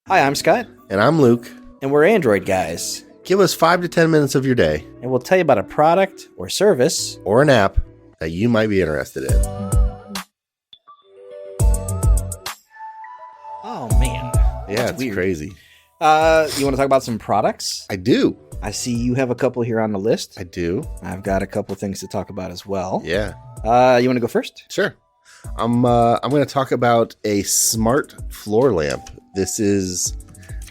Hi, I'm Scott, And I'm Luke. and we're Android Guys, Give us 5 to 10 minutes of your day and we'll tell you about a product or service. or an app that you might be interested in. Oh, man. Yeah, That's it's weird. crazy. You want to talk about some products? I do. I see you have a couple here on the list. I do. I've got a couple things to talk about as well. Yeah. You want to go first? Sure. I'm going to talk about a smart floor lamp. This is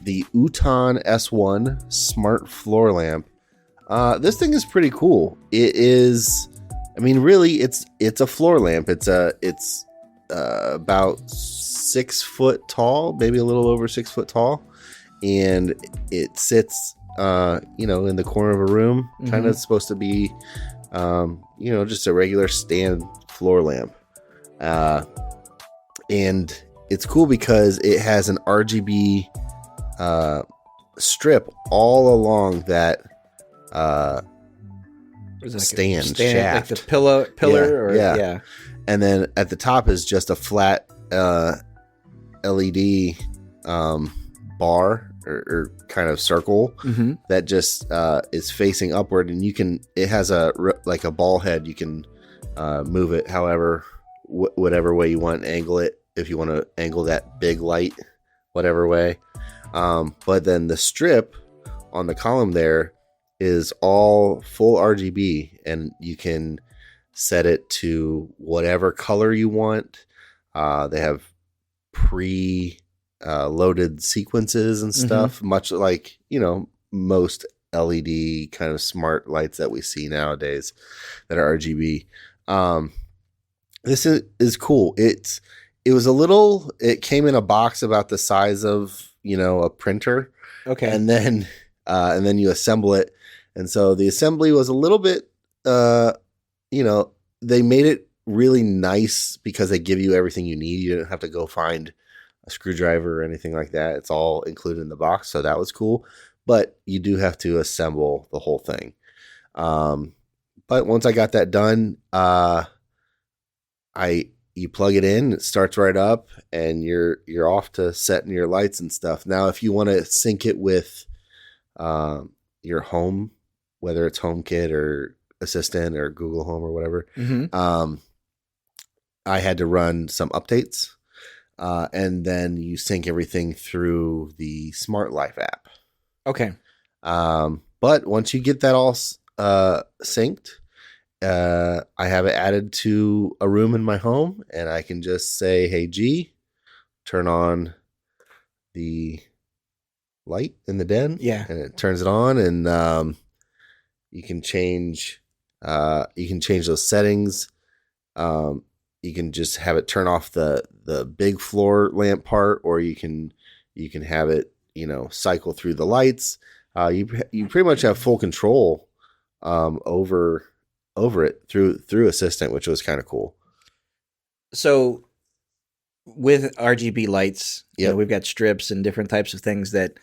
the Outon S1 smart floor lamp. This thing is pretty cool. It is, I mean, really, it's a floor lamp. It's about 6 foot tall, maybe a little over 6 foot tall, and it sits, in the corner of a room. Mm-hmm. Kind of supposed to be, just a regular stand floor lamp. And it's cool because it has an RGB strip all along that stand shaft, like the pillar, yeah. And then at the top is just a flat LED bar or kind of circle Mm-hmm. that just is facing upward, and it has a ball head. You can move it however whatever way you want, angle it if you want to angle that big light whatever way. But then the strip on the column there is all full RGB, and you can set it to whatever color you want. They have loaded sequences and stuff, much like, most LED kind of smart lights that we see nowadays that are RGB. This is cool. It came in a box about the size of, a printer. Okay. And then you assemble it. And so the assembly was a little bit, they made it really nice because they give you everything you need. You don't have to go find a screwdriver or anything like that. It's all included in the box. So that was cool. But you do have to assemble the whole thing. But once I got that done, you plug it in, it starts right up, and you're off to setting your lights and stuff. Now, if you want to sync it with your home, whether it's HomeKit or Assistant or Google Home or whatever, I had to run some updates, and then you sync everything through the Smart Life app. Okay. But once you get that all synced, I have it added to a room in my home, and I can just say, "Hey G, turn on the light in the den." Yeah. And it turns it on, and you can change those settings. You can just have it turn off the big floor lamp part, or you can have it, cycle through the lights. You pretty much have full control over it through Assistant, which was kind of cool. So with RGB lights, Yep. we've got strips and different types of things that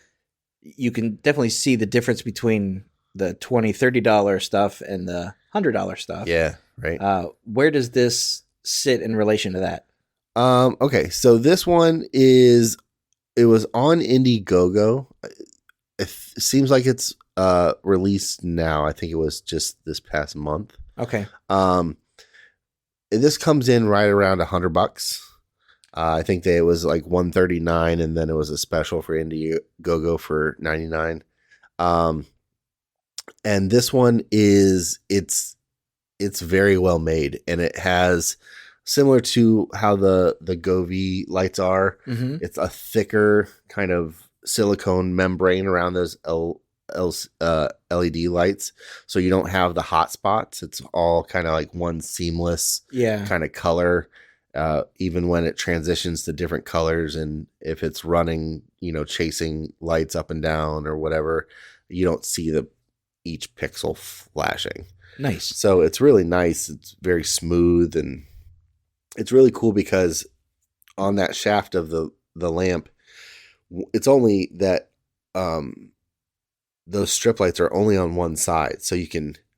you can definitely see the difference between the $20, $30 stuff and the $100 stuff. Yeah, right. Where does this sit in relation to that? Okay, so this one it was on Indiegogo. It seems like it's released now. I think it was just this past month. Okay. This comes in right around $100. I think it was like $139, and then it was a special for Indiegogo for $99. And this one it's very well made, and it has, similar to how the Govee lights are. Mm-hmm. It's a thicker kind of silicone membrane around those LED lights, so you don't have the hot spots. It's all kind of like one seamless kind of color, even when it transitions to different colors. And if it's running, chasing lights up and down or whatever, you don't see each pixel flashing. Nice. So it's really nice. It's very smooth, and it's really cool because on that shaft of the lamp, it's only that those strip lights are only on one side. So I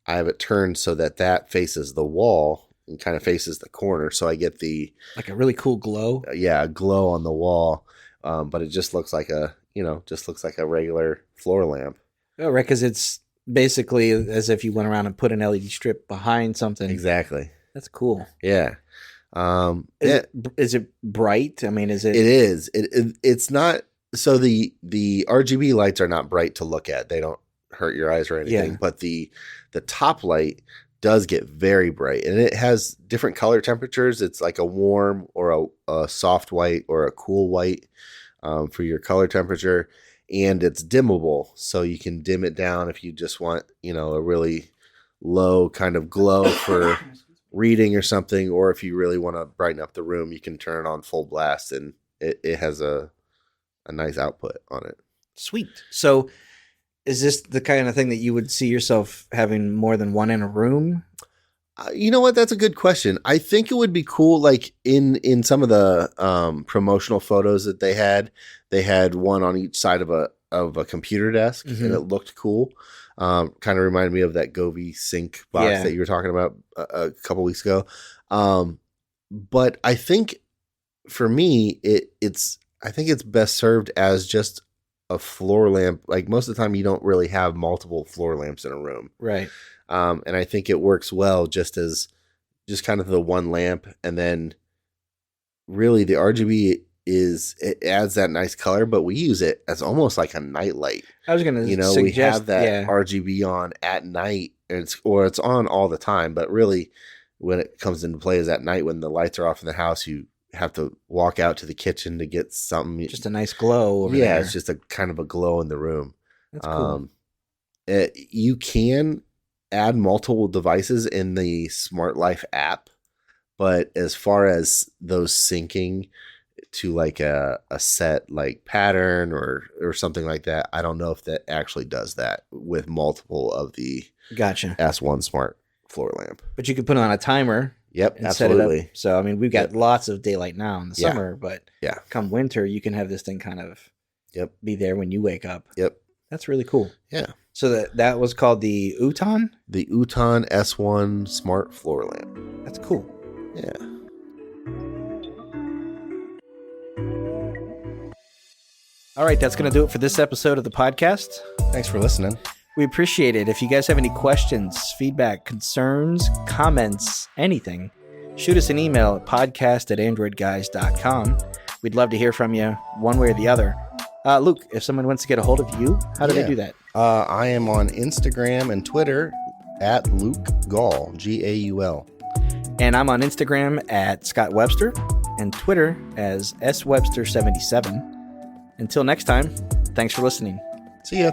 have it turned so that faces the wall and kind of faces the corner. So I get like a really cool glow. Glow on the wall. But it just looks like a just looks like a regular floor lamp. Oh, right, because it's basically as if you went around and put an LED strip behind something. Exactly. That's cool. Yeah. Is it bright? I mean, is it? It is. It's not. So the RGB lights are not bright to look at. They don't hurt your eyes or anything. Yeah. But the top light does get very bright, and it has different color temperatures. It's like a warm or a soft white or a cool white for your color temperature, and it's dimmable, so you can dim it down if you just want, a really low kind of glow for reading or something, or if you really want to brighten up the room, you can turn it on full blast, and it has a nice output on it. Sweet. So is this the kind of thing that you would see yourself having more than one in a room? You know what? That's a good question. I think it would be cool. Like in some of the promotional photos that they had one on each side of a computer desk, and it looked cool. Kind of reminded me of that Govee Sync box that you were talking about a couple weeks ago. But I think for me, it's best served as just a floor lamp. Like most of the time you don't really have multiple floor lamps in a room. Right. And I think it works well just kind of the one lamp, and then really the RGB it adds that nice color, but we use it as almost like a night light. I was going to suggest, we have that RGB on at night, it's on all the time, but really when it comes into play is at night when the lights are off in the house. You have to walk out to the kitchen to get something. Just a nice glow over there. It's just a kind of a glow in the room. That's cool. You can add multiple devices in the Smart Life app, but as far as those syncing to like a set like pattern or something like that, I don't know if that actually does that with multiple of the S1 Smart floor lamp. But you could put it on a timer. Yep, and absolutely. Set it up. So I mean, we've got lots of daylight now in the summer, but come winter, you can have this thing kind of be there when you wake up. Yep, that's really cool. Yeah. So that was called the Outon? The Outon S1 Smart Floor Lamp. That's cool. Yeah. All right, that's going to do it for this episode of the podcast. Thanks for listening. We appreciate it. If you guys have any questions, feedback, concerns, comments, anything, shoot us an email at podcast@AndroidGuys.com. We'd love to hear from you one way or the other. Luke, if someone wants to get a hold of you, how do they do that? I am on Instagram and Twitter at Luke Gaul, Gaul. And I'm on Instagram at Scott Webster and Twitter as SWebster77. Until next time, thanks for listening. See ya.